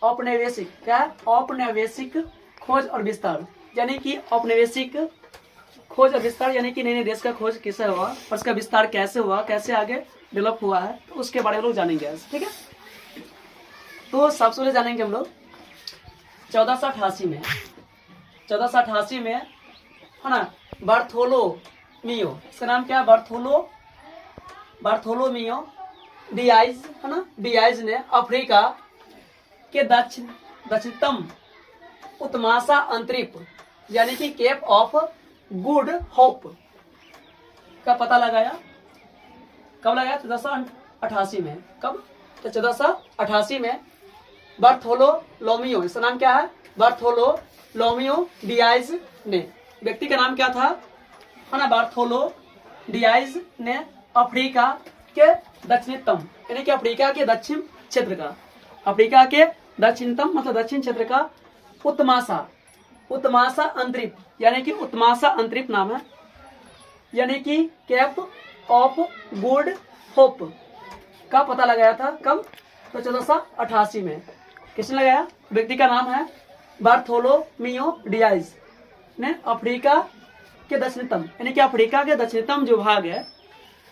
औपनिवेशिक, क्या है? औपनिवेशिक खोज और विस्तार, यानी कि औपनिवेशिक खोज और विस्तार, यानी कि नए नए देश का खोज किससे हुआ और उसका विस्तार कैसे हुआ, कैसे आगे डेवलप हुआ है, तो उसके बारे में लोग जानेंगे आज, ठीक है। तो सबसे पहले जानेंगे हम लोग 1488 में, 1488 में है ना बार्थोलोमियो, इसका नाम क्या है? बार्थोलोमियो डियाज, है ना, डियाज ने अफ्रीका के दक्षिणतम उत्मासा अंतरिप, यानी कि केप ऑफ गुड होप का पता लगाया। कब लगाया? 1488 में। कब? तो 1488 में बार्थोलोमियो, इसका नाम क्या है? बार्थोलोमियो डियाज ने, व्यक्ति का नाम क्या था? है ना, बार्थोलो डियाज ने अफ्रीका के दक्षिणतम, यानी कि अफ्रीका के दक्षिण क्षेत्र का, अफ्रीका के दक्षिणतम मतलब दक्षिण क्षेत्र का उत्मासा अंतरिप, यानी कि उत्मासा अंतरिप नाम है, यानी कि केप ऑफ गुड होप का पता लगाया था। कब? तो 1488 में। किसने लगाया? व्यक्ति का नाम है बार्थोलोमियो डियाज ने अफ्रीका के दक्षिणतम, यानी कि अफ्रीका के दक्षिणतम जो भाग है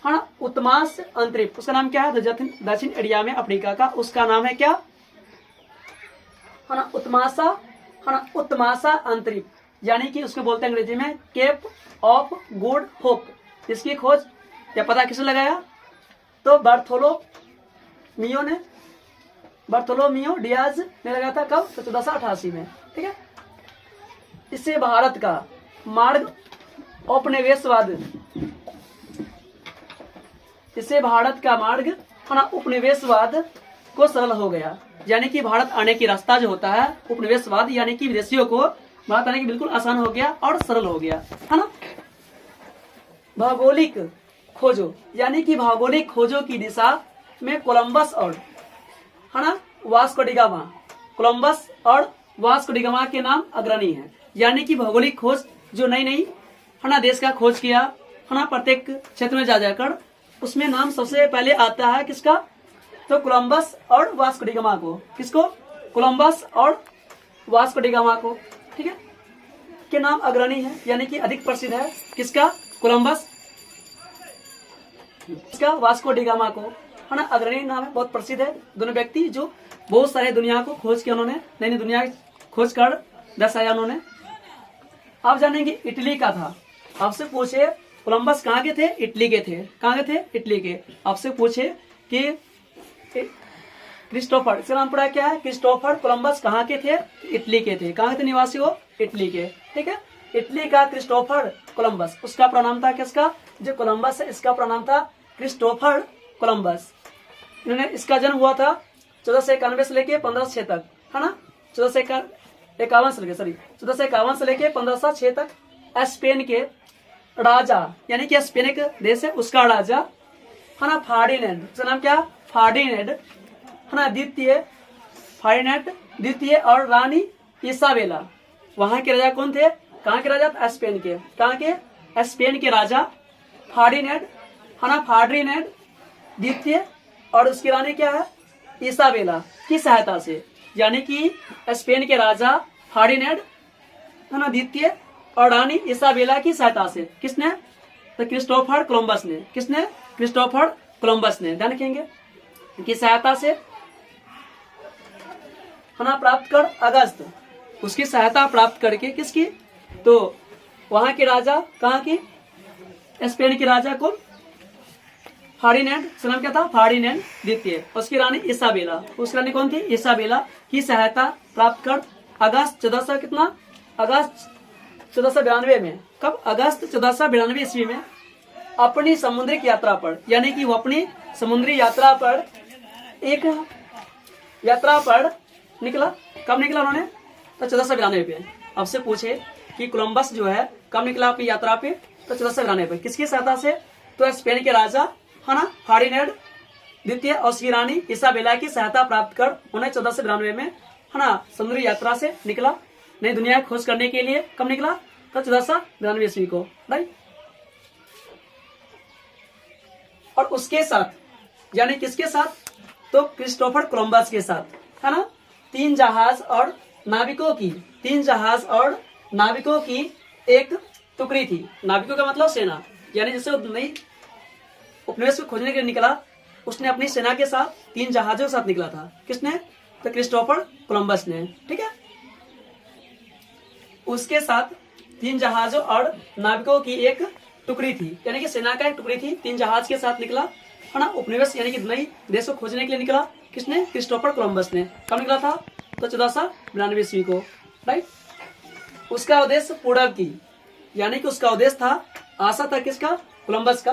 ना, उत्मास अंतरिप, उसका नाम क्या है? दक्षिण एरिया में अफ्रीका का, उसका नाम है क्या? है ना, उत्मासा अंतरिप, यानी कि उसको बोलते हैं अंग्रेजी में केप ऑफ गुड होप। इसकी खोज या पता किसने लगाया? तो बार्थोलोमियो डियाज ने लगाया था। कब? तो 1488 में, ठीक है। इससे भारत का मार्ग औपनिवेशवाद, इससे भारत का मार्ग उपनिवेशवाद को सरल हो गया, यानी कि भारत आने की रास्ता जो होता है उपनिवेशवाद, यानी कि विदेशियों को भारत आने की बिल्कुल आसान हो गया और सरल हो गया, है ना। भौगोलिक खोजों, यानी कि भौगोलिक खोजों की दिशा में कोलंबस और है ना वास्को डी गामा, कोलंबस और वास्को डी गामा के नाम अग्रणी हैं, यानी कि भौगोलिक खोज जो नई नई है ना देश का खोज किया है ना, प्रत्येक क्षेत्र में जा जाकर, उसमें नाम सबसे पहले आता है किसका? तो कोलंबस और वास्को डी गामा को। किसको? कोलंबस और वास्को डी गामा को, ठीक है, के नाम अग्रणी है, यानी कि अधिक प्रसिद्ध है। किसका? कोलंबस, इसका वास्को डी गामा को, है ना, अग्रणी नाम है, बहुत प्रसिद्ध है। दोनों व्यक्ति जो बहुत सारे दुनिया को खोज किया उन्होंने, नई नई दुनिया खोज कर दर्शाया उन्होंने। आप जानेंगे इटली का था। आपसे पूछे कोलंबस कहाँ के थे? इटली के थे। कहाँ के थे? इटली के। आपसे पूछे कि क्रिस्टोफर, इसका नाम पड़ा क्या है? क्रिस्टोफर कोलंबस कहाँ के थे? इटली के थे। कहाँ के थे निवासी वो? इटली के, ठीक है। इटली का क्रिस्टोफर कोलंबस, उसका प्रणाम था किसका? जो कोलंबस है इसका प्रणाम था क्रिस्टोफर कोलंबस। इन्होंने, इसका जन्म हुआ था 1491 से लेके 1506 तक, है ना, 1451 से लेके 1451 से लेके 1506 तक स्पेन के राजा, यानी कि स्पेन एक देश है, उसका राजा है ना फार्डिनेंड, उसका नाम क्या? फार्डिनेंड, है ना द्वितीय और रानी इसाबेला, वहां के राजा कौन थे? कहाँ के राजा? स्पेन के। कहाँ के? स्पेन के राजा फार्डिनेंड, है ना, फार्डिनेंड द्वितीय और उसकी रानी क्या है? इसाबेला की सहायता से, यानी कि स्पेन के राजा फार्डिनेंड, है ना, द्वितीय और रानी इसाबेला की सहायता से। किसने? तो क्रिस्टोफर कोलंबस ने। किसने? क्रिस्टोफर कोलंबस ने, ध्यान रखेंगे, की सहायता से, है ना, प्राप्त कर अगस्त, उसकी सहायता प्राप्त करके, किसकी? तो वहां के राजा, कहाँ की? स्पेन के राजा कौन? फार्डिनेंड, उसका नाम क्या था? फार्डिनेंड द्वितीय, उसकी रानी इसाबेला, उसकी रानी कौन थी? इसाबेला की सहायता प्राप्त कर अगस्त 1492 में। कब? अगस्त 1492 ईस्वी में अपनी समुद्री यात्रा पर, यानी कि वो अपनी समुद्री यात्रा पर निकला। कब निकला उन्होंने? तो 1492 पे। आपसे पूछे कि कोलंबस जो है कब निकला अपनी यात्रा पे? तो 1492 पे। किसकी सहायता से? तो स्पेन के राजा, है ना, फार्डिनेंड द्वितीय और उसकी रानी इसाबेला की सहायता प्राप्त कर उन्हें 1492 में, है ना, समुद्री यात्रा से निकला नई दुनिया खोज करने के लिए। कब निकला? तो 1492 ईस्वी को, राइट। और उसके साथ, यानी किसके साथ? तो क्रिस्टोफर कोलंबस के साथ, है ना, तीन जहाज और नाविकों की एक टुकड़ी थी। नाविकों का मतलब सेना, यानी जैसे वो नई उपनिवेश को खोजने के लिए निकला, उसने अपनी सेना के साथ 3 जहाजों के साथ निकला था। किसने? तो क्रिस्टोफर कोलंबस ने। ठीक है, उसके साथ 3 जहाजों और नाविकों की एक टुकड़ी थी, यानी कि सेना का एक टुकड़ी थी। 3 जहाज के साथ निकला है ना, उपनिवेश यानी कि नई देश को खोजने के लिए निकला। किसने? क्रिस्टोफर कोलंबस ने। कब निकला था? तो 1492 ईस्वी को। राइट। उसका उद्देश्य पूरब की, यानी कि उसका उद्देश्य था, आशा था किसका? कोलंबस का,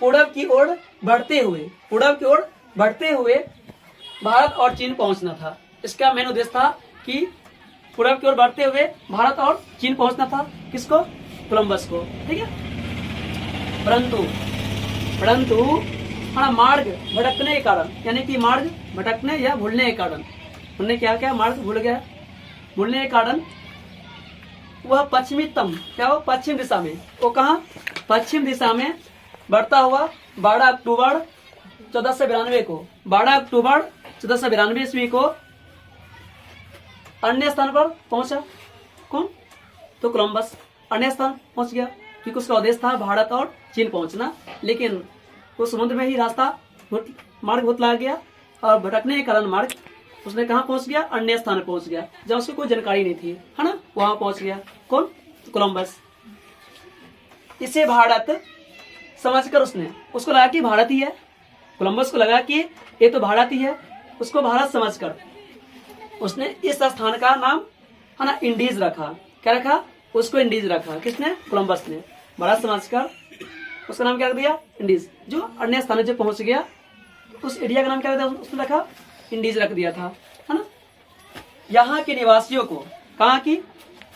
पूरब की ओर बढ़ते हुए भारत और चीन पहुंचना था। इसका मेन उद्देश्य था कि पूरब की ओर बढ़ते हुए भारत और चीन पहुंचना था। किसको? कोलंबस को। ठीक है, परंतु हमारा मार्ग भटकने के कारण, यानी कि मार्ग भटकने या भूलने के कारण, उन्होंने क्या मार्ग भूलने के कारण वह पश्चिम दिशा में, वो कहा? पश्चिम दिशा में बढ़ता हुआ 12 अक्टूबर 1492 ईस्वी को अन्य स्थान पर पहुंचा। कौन? तो कोलंबस अन्य स्थान पहुंच गया, क्योंकि उसका उद्देश्य था भारत और चीन पहुंचना, लेकिन वो समुद्र में ही मार्ग भुतला गया और भटकने के कारण मार्ग उसने कहाँ पहुंच गया? अन्य स्थान पहुंच गया, जब उसको कोई जानकारी नहीं थी, है ना, वहां पहुंच गया। कौन? कोलंबस। इसे भारत समझकर उसको लगा कि भारत ही है। कोलंबस को लगा कि ये तो भारत ही है। उसको भारत समझकर उसने इस स्थान का नाम, है ना, इंडीज रखा। क्या रखा? उसको इंडीज रखा। किसने? कोलंबस ने। भारत समझकर उसका नाम क्या रख दिया? इंडीज। जो अन्य स्थानों से पहुंच गया, उस एरिया का नाम क्या उसने रखा? इंडीज रख दिया था, है ना। यहाँ के निवासियों को, कहाँ की?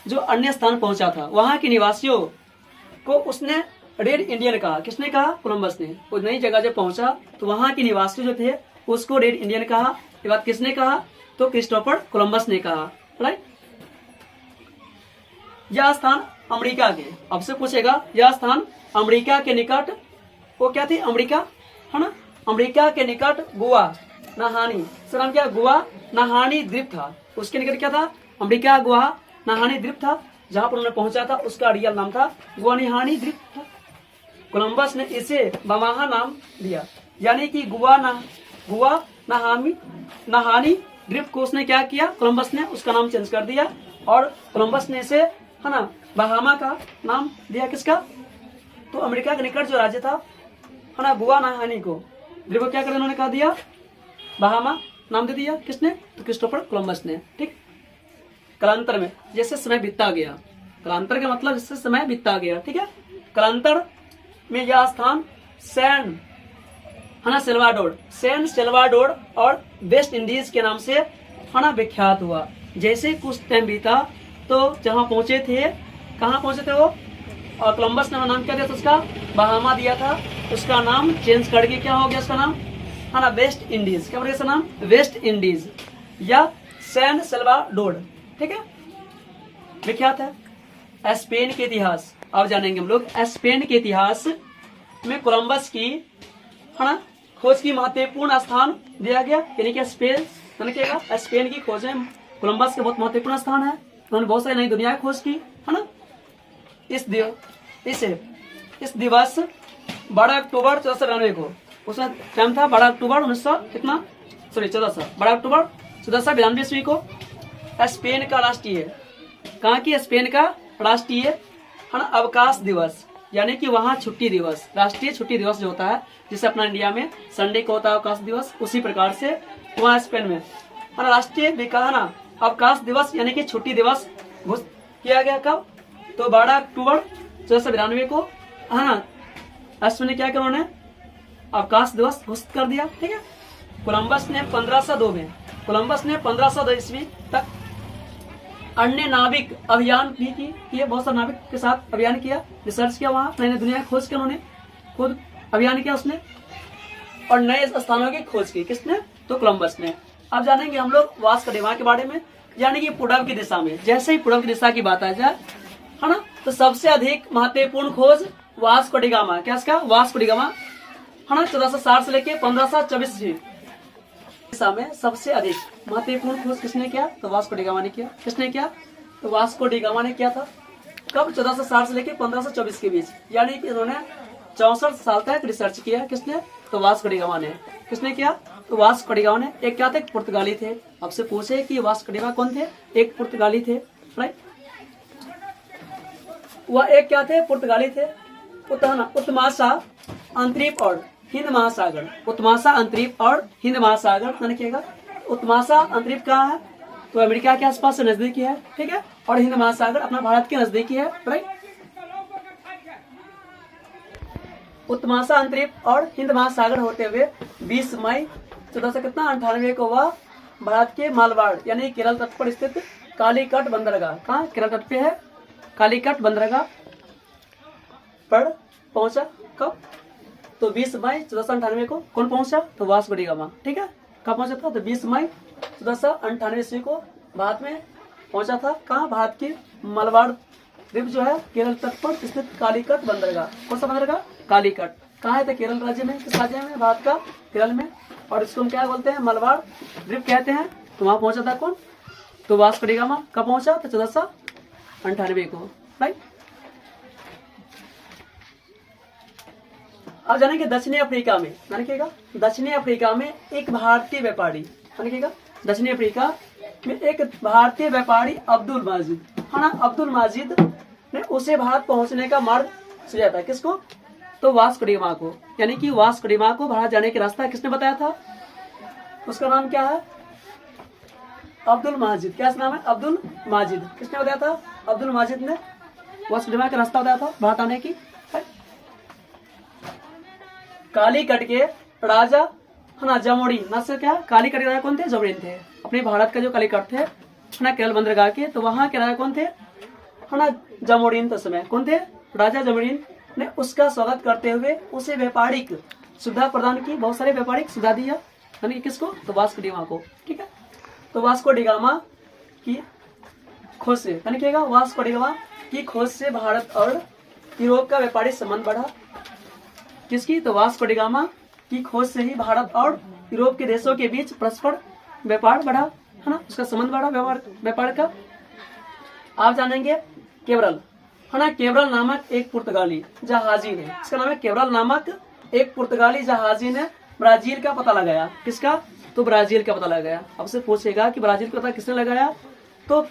जो अन्य स्थान पहुंचा था, वहां के निवासियों को उसने रेड इंडियन कहा। किसने कहा? कोलंबस ने। वो नई जगह जब पहुंचा तो वहां के निवासी जो थे उसको रेड इंडियन कहा। ये बात किसने कहा? तो क्रिस्टोफर कोलंबस ने कहा। राइट। यह स्थान अमेरिका के, अब से पूछेगा, यह स्थान अमेरिका के निकट, वो क्या थी? अमेरिका, है ना, अमेरिका के निकट गुआ नाहानी, सर नाम क्या? गुआ नाहानी द्वीप था। उसके निकट क्या था? अमेरिका गुआ नाहानी द्वीप था, जहां पर उन्होंने पहुंचा था। उसका रियल नाम था गुआ नाहानी द्वीप था। कोलंबस ने इसे बमाहा नाम दिया, यानी कि गुआ नाहानी द्वीप को उसने क्या किया? कोलंबस ने उसका नाम चेंज कर दिया, और कोलंबस ने इसे, है ना, बहामा का नाम दिया। किसका? तो अमेरिका के निकट जो राज्य था, है ना, गुआ नाहानी को द्वीप को क्या कर उन्होंने कहा दिया? बहामा नाम दे दिया। किसने? तो क्रिस्टोफर कोलंबस ने। ठीक। कालांतर में जैसे समय बीतता गया, कालांतर का मतलब जैसे समय बीतता गया, ठीक है, कालांतर में यह स्थान सैन, है ना, सेल्वाडोर और वेस्ट इंडीज के नाम से, है ना, विख्यात हुआ। जैसे कुछ टाइम बीता तो जहां पहुंचे थे, कहां पहुंचे थे वो, और कोलंबस ने नाम क्या दिया था उसका? बहामा दिया था। उसका नाम चेंज करके क्या हो गया उसका नाम? है ना, वेस्ट इंडीज। क्या बोले इसका नाम? वेस्ट इंडीज या सैन सेल्वाडोर। ठीक है, विख्यात है। स्पेन के इतिहास अब जानेंगे हम लोग। स्पेन के इतिहास में कोलंबस की, है ना, खोज की महत्वपूर्ण स्थान दिया गया, यानी कि स्पेन की खोज में कोलंबस का बहुत महत्वपूर्ण स्थान है। उन्होंने बहुत सारी नई दुनिया की खोज की, है ना। इस दिवस 12 अक्टूबर 1492 को, उसका टाइम था 12 अक्टूबर 1492 ईस्वी को स्पेन का राष्ट्रीय, कहाँ की? स्पेन का राष्ट्रीय, है ना, अवकाश दिवस, यानी कि वहाँ छुट्टी दिवस, राष्ट्रीय छुट्टी दिवस जो होता है, जिसे अपना इंडिया में संडे को होता है अवकाश दिवस, उसी प्रकार से वहाँ स्पेन में, है ना, राष्ट्रीय विकास अवकाश दिवस यानी कि छुट्टी दिवस घोषित किया गया। कब? तो 12 अक्टूबर 1492 को, है ना, स्पेन ने क्या किया? उन्होंने अवकाश दिवस घोषित कर दिया। ठीक है। कोलंबस ने 1502 ईस्वी तक अन्य नाविक अभियान भी किए, बहुत सारे नाविक के साथ अभियान किया, रिसर्च किया, वहां नई दुनिया की खोज की, उन्होंने खुद अभियान किया उसने, और नए स्थानों की खोज की। किसने? तो कोलंबस ने। अब जानेंगे हम लोग वास्को डी गामा के बारे में, यानी कि पूर्व की दिशा में। जैसे ही पूर्व की दिशा की बात आ जाए, है ना, तो सबसे अधिक महत्वपूर्ण खोज वास्को डी गामा। क्या इसका? वास्को डी गामा, है ना, 1460 से लेके 1524 दिशा में सबसे अधिक महत्वपूर्ण खोज किसने किया? तो वास्को डी गामा ने किया। किसने किया? तो वास्को डी गामा ने किया था। कब? 1460 से लेकर 1524 के बीच, यानी कि इन्होंने 64 साल तक रिसर्च किया। किसने? तो वास्को डी गामा ने। किसने किया? तो वास्को डी गामा ने। एक क्या थे? पुर्तगाली थे। आपसे पूछे कि वास्को डी गामा कौन थे? एक पुर्तगाली थे, राइट। वह एक क्या थे? पुर्तगाली थे। उत्तमाशा अंतरिप और हिंद महासागर, उत्तमाशा अंतरिप और हिंद महासागर मैंने किया। उत्तमाशा अंतरिप कहाँ है? तो अमेरिका के आसपास से नजदीकी है, ठीक है। और हिंद महासागर अपना भारत के नजदीकी है, राइट। उत्तमाशा अंतरिप और हिंद महासागर होते हुए 20 मई 1498 को वह भारत के मालवाड़ यानी केरल तट पर स्थित कालीकट बंदरगाह, कहाँ? केरल तट पे है, कालीकट बंदरगाह पर पहुंचा। कब? तो 20 मई 1498 को कौन पहुंचा? तो वास्को डी गामा, ठीक है। कब पहुंचा था? तो 20 मई 1498 ईस्वी को भारत में पहुंचा था। कहाँ? भारत की मालवाड़ द्वीप जो है केरल तट पर स्थित कालीकट बंदरगाह। कौन सा बंदरगाह? कालीकट। कहाँ है? तो केरल राज्य में। किस राज्य में? भारत का केरल में। और इसको हम क्या बोलते हैं? मालवाड़ द्वीप कहते हैं। तो वहां पहुंचा था कौन? तो वास्को डी गामा। कब पहुंचा? तो 1498 को, राइट। अब जानेंगे दक्षिणी अफ्रीका में, मानिएगा दक्षिणी अफ्रीका में एक भारतीय व्यापारी, मानिएगा दक्षिणी अफ्रीका में एक भारतीय व्यापारी अब्दुल माजिद, है ना। अब्दुल माजिद ने उसे भारत पहुंचने का मार्ग सुझाया था। किसको? तो वास्को डी गामा को। यानी कि वास्को डी गामा को भारत जाने का रास्ता किसने बताया था? उसका नाम क्या है? अब्दुल माजिद। क्या नाम है? अब्दुल माजिद। किसने बताया था? अब्दुल माजिद ने वास्को डी गामा का रास्ता बताया था भारत आने की। कालीकट के राजा, है ना, जमोरिन ना से क्या? कालीकट के राजा कौन थे? जमोरिन थे। अपने भारत का जो कालीकट थे, है ना, केरल बंदरगाह के, तो वहां के राजा कौन थे? है ना, जमोरिन। तो समय कौन थे? राजा जमोरिन ने उसका स्वागत करते हुए उसे व्यापारिक सुविधा प्रदान की, बहुत सारे व्यापारिक सुविधा दिया। यानी किसको? तो वास्को डी गामा को, ठीक है। तो वास्को डी गामा की खोज से, यानी क्या? वास्को डी गामा की खोज से भारत और यूरोप का व्यापारिक संबंध बढ़ा। किसकी? तो वास्को डी गामा की खोज से ही भारत और यूरोप के देशों के बीच परस्पर व्यापार बढ़ा, है ना, उसका संबंध बढ़ा व्यापार का। आप जानेंगे केवरल, है ना, केवरल नामक एक पुर्तगाली जहाजी ने, इसका नाम है केवरल नामक एक पुर्तगाली जहाजी ने ब्राजील का पता लगाया। किसका? तो ब्राजील का पता लगाया। अब से पूछेगा कि ब्राजील का पता किसने लगाया? तो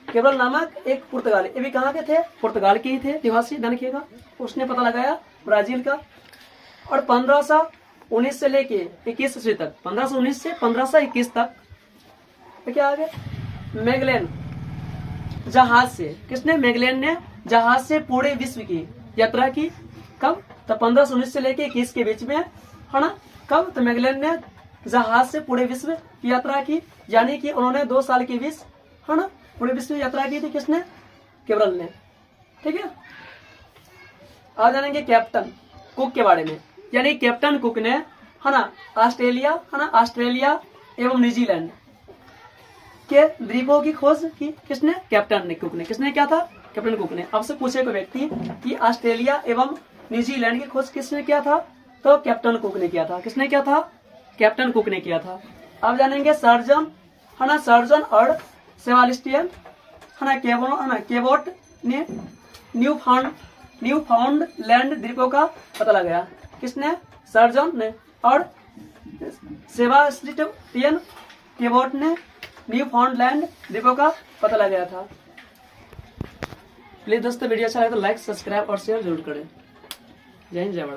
केवरल नामक एक पुर्तगाली, ये भी कहाँ के थे? पुर्तगाल के ही थे निवासी, ध्यान रखिएगा। उसने पता लगाया ब्राजील का। और 1519 से लेके 21 ईस्वी तक, 1519 से 1521 तक तो क्या आ गया? मैगलेन जहाज से, किसने? मैगलेन ने जहाज से पूरे विश्व की यात्रा की। कब? तो 1519 से लेके 21 के बीच में, है ना। कब? तो मैगलेन ने जहाज से पूरे विश्व की यात्रा की, यानी कि उन्होंने 2 साल के बीच, है ना, पूरे विश्व की यात्रा की थी। किसने? केवरल ने, ठीक है। आ जानेंगे कैप्टन कुक के बारे में। यानी कैप्टन कुक ने, है ना, ऑस्ट्रेलिया, है ना, ऑस्ट्रेलिया एवं न्यूजीलैंड के द्वीपों की खोज की। किसने? कैप्टन कुक ने। किसने किया था? कैप्टन कुक ने। अब से पूछे कोई व्यक्ति कि ऑस्ट्रेलिया एवं न्यूजीलैंड की खोज किसने किया था? तो कैप्टन कुक ने किया था। किसने किया था? कैप्टन कुक ने किया था। अब जानेंगे सर्जन, है ना, सर्जन और सेबास्टियन, है ना, केबोट ने न्यू फाउंड लैंड द्वीपों का पता लगाया। किसने? सर्जन ने। और सेबास्टियन केबोट ने न्यू फाउंड लैंड द्वीपों का पता लगाया था। प्लीज दोस्तों वीडियो अच्छा लगे तो लाइक, सब्सक्राइब और शेयर जरूर करें। जय हिंद, जय भारत।